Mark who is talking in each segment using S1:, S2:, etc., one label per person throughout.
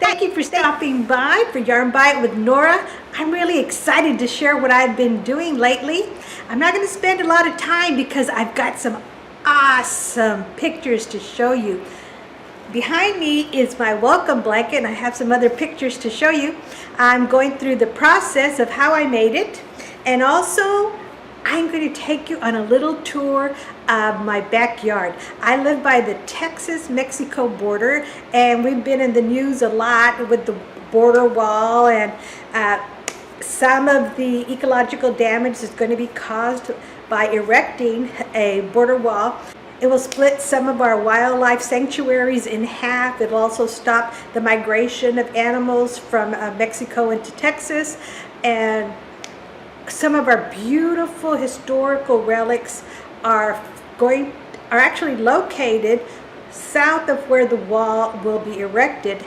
S1: Thank you for stopping by for Yarnbite with Nora. I'm really excited to share what I've been doing lately. I'm not going to spend a lot of time because I've got some awesome pictures to show you. Behind me is my welcome blanket, and I have some other pictures to show you. I'm going through the process of how I made it, and also I'm going to take you on a little tour of my backyard. I live by the Texas-Mexico border, and we've been in the news a lot with the border wall and some of the ecological damage that's going to be caused by erecting a border wall. It will split some of our wildlife sanctuaries in half. It will also stop the migration of animals from Mexico into Texas, and some of our beautiful historical relics are actually located south of where the wall will be erected.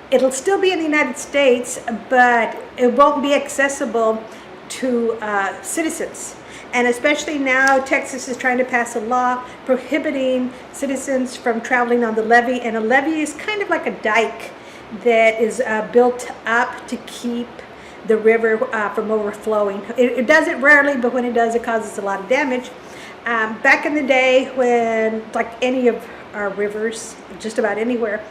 S1: It'll still be in the United States, but it won't be accessible to citizens. And especially now, Texas is trying to pass a law prohibiting citizens from traveling on the levee. And a levee is kind of like a dike that is built up to keep the river from overflowing. It does it rarely, but when it does, it causes a lot of damage. Back in the day, when, like any of our rivers, just about anywhere,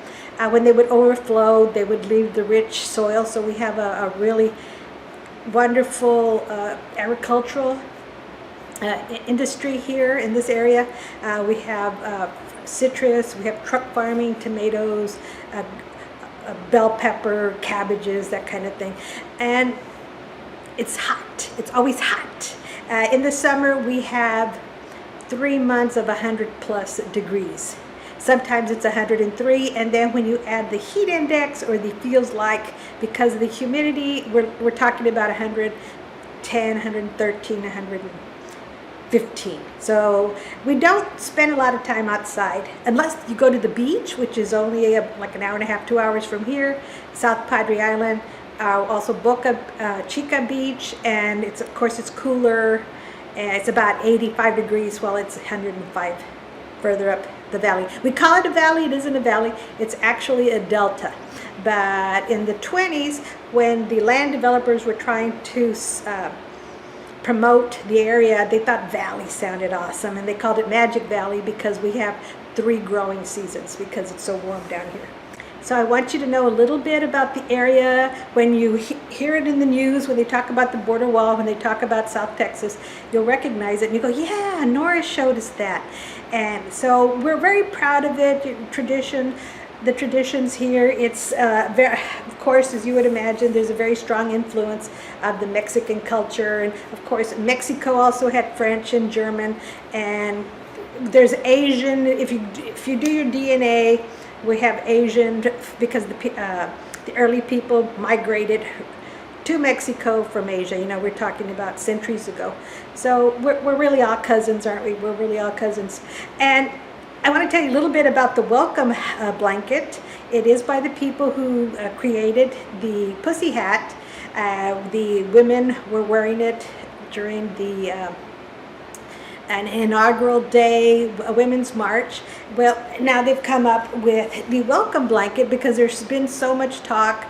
S1: when they would overflow, they would leave the rich soil. So we have a really wonderful agricultural industry here in this area. We have citrus, we have truck farming, tomatoes, bell pepper, cabbages, that kind of thing. And it's hot. It's always hot. In the summer, we have 3 months of 100+ degrees. Sometimes it's 103, and then when you add the heat index, or the feels like, because of the humidity, we're talking about 110, 113, 115. So we don't spend a lot of time outside unless you go to the beach, which is only like an hour and a half, 2 hours from here, South Padre Island. Also Boca Chica Beach, and of course it's cooler, and it's about 85 degrees while it's 105 further up the valley. We call it a valley. It isn't a valley. It's actually a delta. But in the 20s, when the land developers were trying to promote the area, they thought valley sounded awesome, and they called it Magic Valley because we have 3 growing seasons because it's so warm down here. So I want you to know a little bit about the area. When you hear it in the news, when they talk about the border wall, when they talk about South Texas, you'll recognize it and you go, yeah, Nora showed us that. And so we're very proud of it. The traditions here, it's very, of course, as you would imagine, there's a very strong influence of the Mexican culture. And of course, Mexico also had French and German, and there's Asian. If you do your DNA, we have Asian because the early people migrated to Mexico from Asia. You know, we're talking about centuries ago. So we're really all cousins, aren't we? We're really all cousins. And I want to tell you a little bit about the welcome blanket. It is by the people who created the pussy hat. The women were wearing it during an inaugural day, a women's march. Well, now they've come up with the welcome blanket because there's been so much talk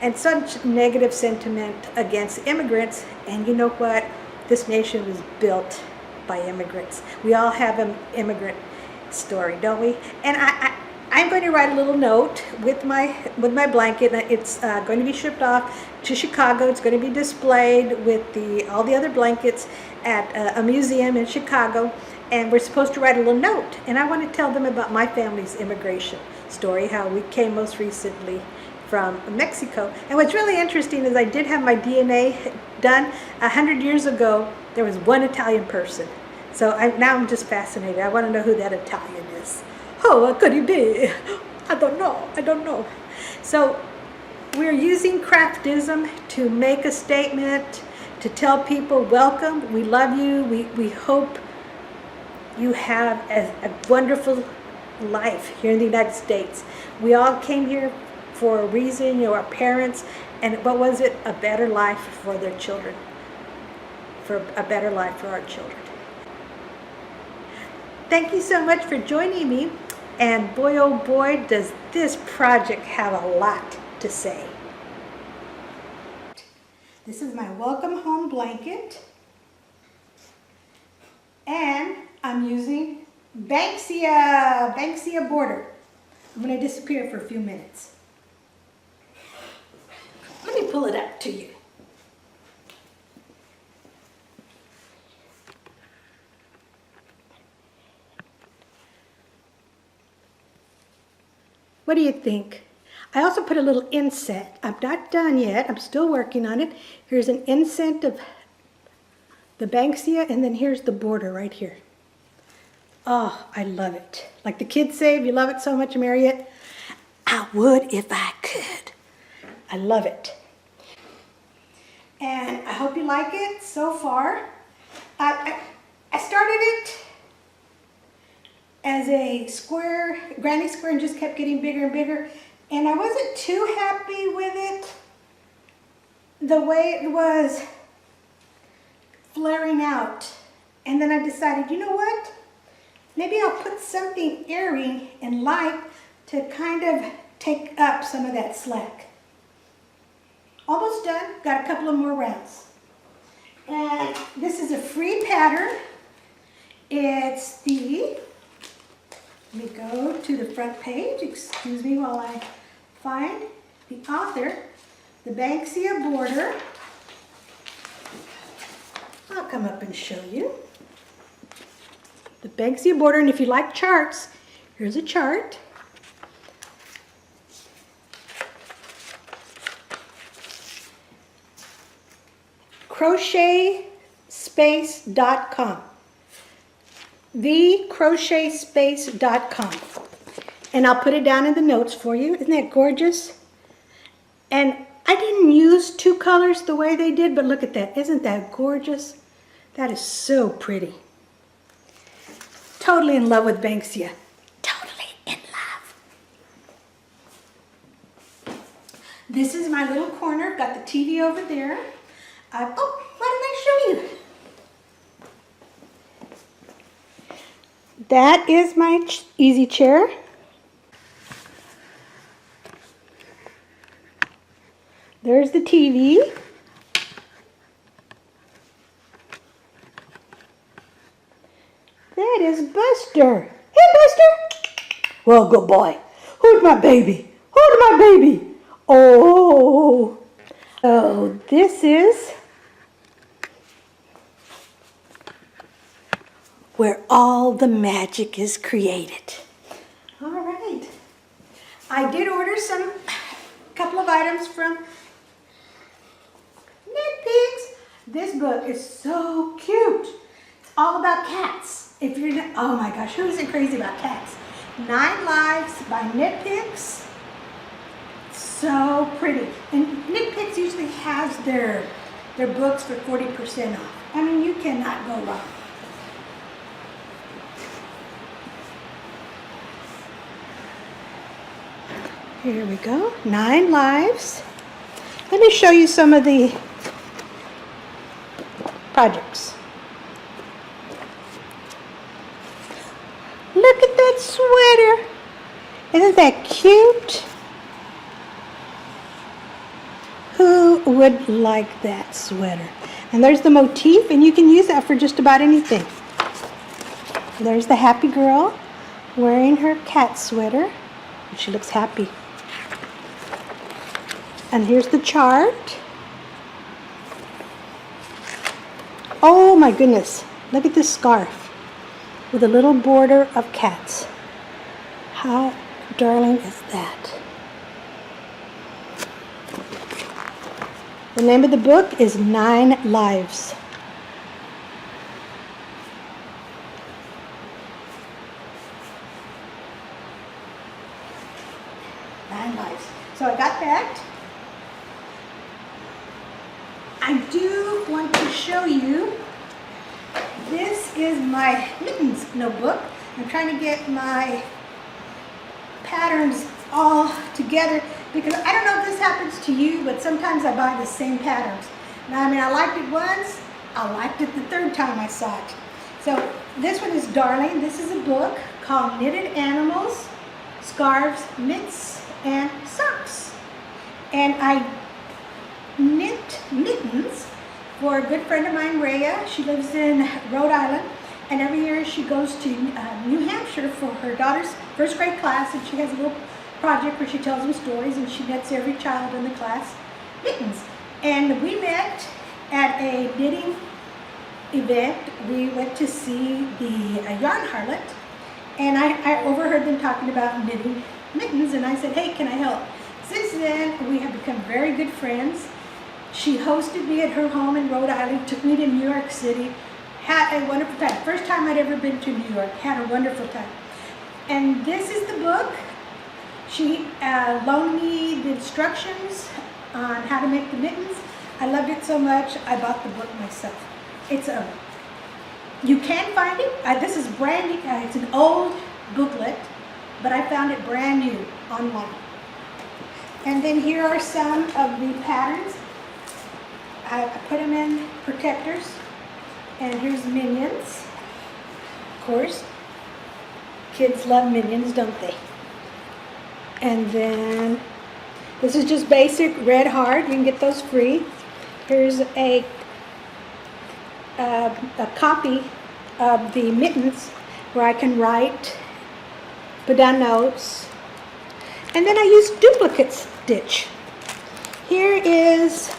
S1: and such negative sentiment against immigrants. And you know what? This nation was built by immigrants. We all have an immigrant story, don't we? And I'm going to write a little note with my blanket. It's going to be shipped off to Chicago. It's going to be displayed with all the other blankets at a museum in Chicago. And we're supposed to write a little note. And I want to tell them about my family's immigration story, how we came most recently from Mexico. And what's really interesting is I did have my DNA done 100 years ago. There was one Italian person. So now I'm just fascinated. I want to know who that Italian is. Oh, what could he be? I don't know. So we're using craftism to make a statement, to tell people, welcome, we love you, we hope you have a wonderful life here in the United States. We all came here for a reason, you know, our parents, and what was it? A better life for their children. For a better life for our children. Thank you so much for joining me And boy, oh boy, does this project have a lot to say. This is my welcome home blanket. And I'm using Banksia border. I'm going to disappear for a few minutes. Let me pull it up to you. What do you think? I also put a little inset. I'm not done yet. I'm still working on it. Here's an inset of the Banksia, and then here's the border right here. Oh, I love it. Like the kids say, if you love it so much, marry it. I would if I could. I love it. And I hope you like it so far. I started it as a square, granny square, and just kept getting bigger and bigger. And I wasn't too happy with it, the way it was flaring out. And then I decided, you know what? Maybe I'll put something airy and light to kind of take up some of that slack. Almost done, got a couple of more rounds. And this is a free pattern. It's the, let me go to the front page, excuse me while I find the author, the Banksia border. I'll come up and show you. The Banksia border, and if you like charts, here's a chart. crochetspace.com. thecrochetspace.com. And I'll put it down in the notes for you. Isn't that gorgeous? And I didn't use two colors the way they did, but look at that. Isn't that gorgeous? That is so pretty. Totally in love with Banksia. Totally in love. This is my little corner. Got the TV over there. Oh, why didn't I show you? That is my easy chair. There's the TV. That is Buster. Hey, Buster. Well, good boy. Who's my baby? Who's my baby? Oh. So this is where all the magic is created. All right. I did order a couple of items from Nitpicks. This book is so cute. It's all about cats. If you're not, oh my gosh, who isn't crazy about cats? 9 Lives by Nitpicks. So pretty. And Nitpicks usually has their books for 40% off. I mean, you cannot go wrong. Here we go, 9 Lives. Let me show you some of the projects. Look at that sweater. Isn't that cute? Who would like that sweater? And there's the motif, and you can use that for just about anything. There's the happy girl wearing her cat sweater. And she looks happy. And here's the chart. Oh my goodness, look at this scarf with a little border of cats. How darling is that? The name of the book is 9 Lives. So I got that. I do want to show you, this is my mittens notebook. I'm trying to get my patterns all together because I don't know if this happens to you, but sometimes I buy the same patterns. Now, I mean, I liked it once, I liked it the third time I saw it. So this one is Darling. This is a book. called Knitted Animals, Scarves, Mitts, and Socks. And I knit mittens for a good friend of mine, Rhea. She lives in Rhode Island, and every year she goes to New Hampshire for her daughter's first grade class, and she has a little project where she tells them stories, and she knits every child in the class mittens. And we met at a knitting event. We went to see the Yarn Harlot, and I overheard them talking about knitting mittens, and I said, hey, can I help? Since then, we have become very good friends. She hosted me at her home in Rhode Island, took me to New York City, had a wonderful time. First time I'd ever been to New York, had a wonderful time. And this is the book. She loaned me the instructions on how to make the mittens. I loved it so much, I bought the book myself. It's you can find it. This is brand new. It's an old booklet, but I found it brand new online. And then here are some of the patterns. I put them in protectors. And here's Minions. Of course, kids love Minions, don't they? And then this is just basic red heart. You can get those free. Here's a copy of the mittens where I can write, put down notes, and then I use duplicate stitch. Here is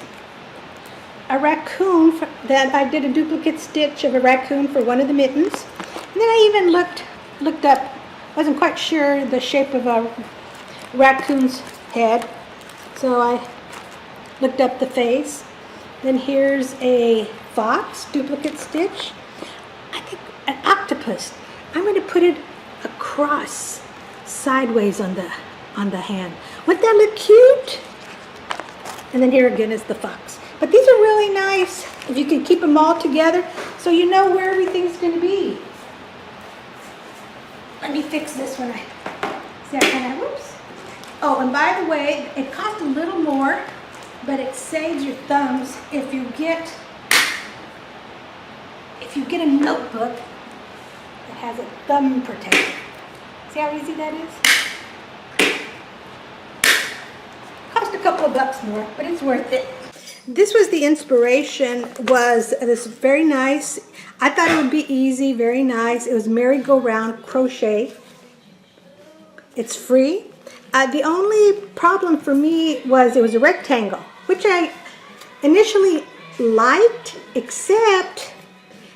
S1: a raccoon that I did a duplicate stitch of a raccoon for one of the mittens. And then I even looked up, wasn't quite sure the shape of a raccoon's head, so I looked up the face. Then here's a fox duplicate stitch. I think an octopus. I'm going to put it across sideways on the hand. Wouldn't that look cute? And then here again is the fox. But these are really nice if you can keep them all together so you know where everything's going to be. Let me fix this one. See, I kind of, whoops. Oh, and by the way, it costs a little more, but it saves your thumbs if you get a notebook that has a thumb protector. See how easy that is? Cost a couple of bucks more, but it's worth it. This was the inspiration, was this very nice. I thought it would be easy, very nice. It was merry-go-round crochet. It's free. The only problem for me was it was a rectangle, which I initially liked, except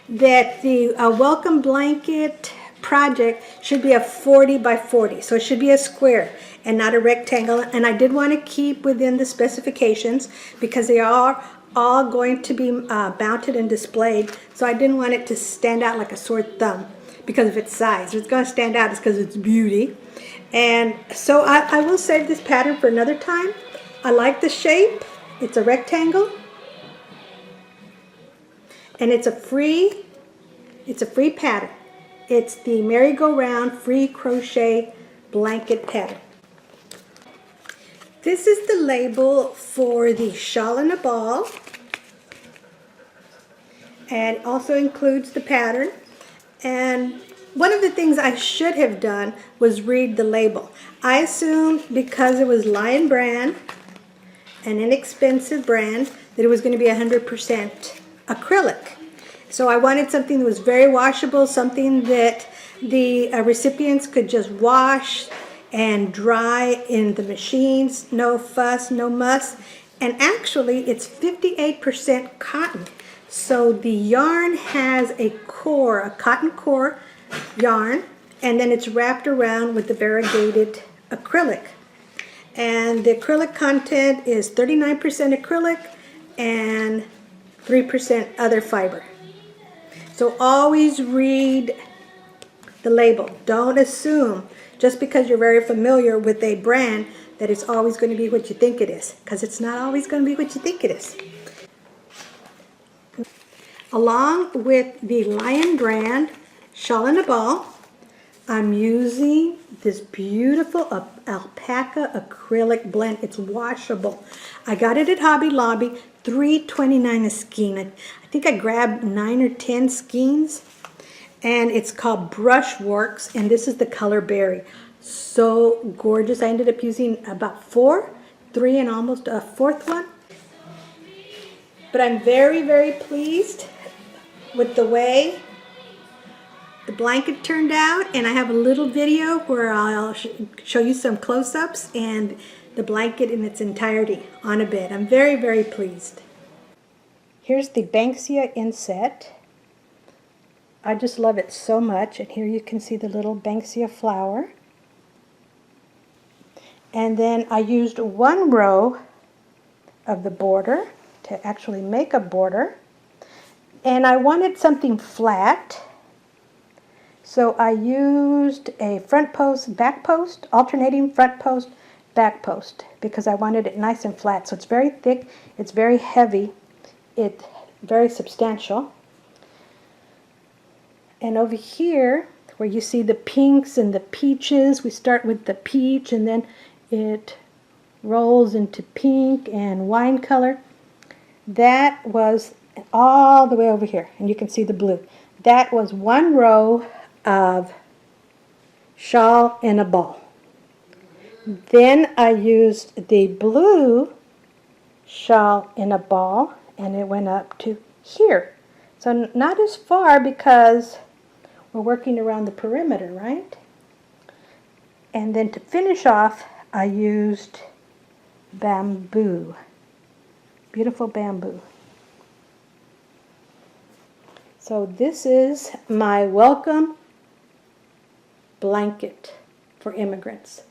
S1: that the welcome blanket project should be a 40 by 40. So it should be a square and not a rectangle. And I did want to keep within the specifications because they are all going to be mounted and displayed. So I didn't want it to stand out like a sore thumb because of its size. If it's going to stand out, it's because of its beauty. And so I will save this pattern for another time. I like the shape. It's a rectangle. And it's a free pattern. It's the merry-go-round free crochet blanket pattern. This is the label for the shawl and a ball. And it also includes the pattern. And one of the things I should have done was read the label. I assumed because it was Lion brand, an inexpensive brand, that it was going to be 100% acrylic. So I wanted something that was very washable, something that the recipients could just wash and dry in the machines, no fuss, no muss. And actually it's 58% cotton. So the yarn has a core, a cotton core yarn, and then it's wrapped around with the variegated acrylic. And the acrylic content is 39% acrylic and 3% other fiber. So always read the label. Don't assume just because you're very familiar with a brand that it's always going to be what you think it is, because it's not always going to be what you think it is. Along with the Lion brand shawl and a ball, I'm using this beautiful alpaca acrylic blend. It's washable. I got it at Hobby Lobby, $3.29 a skein. I think I grabbed 9 or 10 skeins. and it's called Brushworks, and this is the color berry. So gorgeous. I ended up using about 4, 3 and almost a 4th one. But I'm very, very pleased with the way the blanket turned out, and I have a little video where I'll show you some close-ups and the blanket in its entirety on a bed. I'm very, very pleased. Here's the Banksia inset. I just love it so much, and here you can see the little Banksia flower. And then I used 1 row of the border to actually make a border, and I wanted something flat. So I used a front post, back post, alternating front post, back post, because I wanted it nice and flat. So it's very thick, it's very heavy, it's very substantial. And over here, where you see the pinks and the peaches, we start with the peach and then it rolls into pink and wine color. That was all the way over here, and you can see the blue. That was 1 row of shawl in a ball. Then I used the blue shawl in a ball, and it went up to here. So not as far because we're working around the perimeter, right? And then to finish off, I used bamboo. Beautiful bamboo. So this is my welcome blanket for immigrants.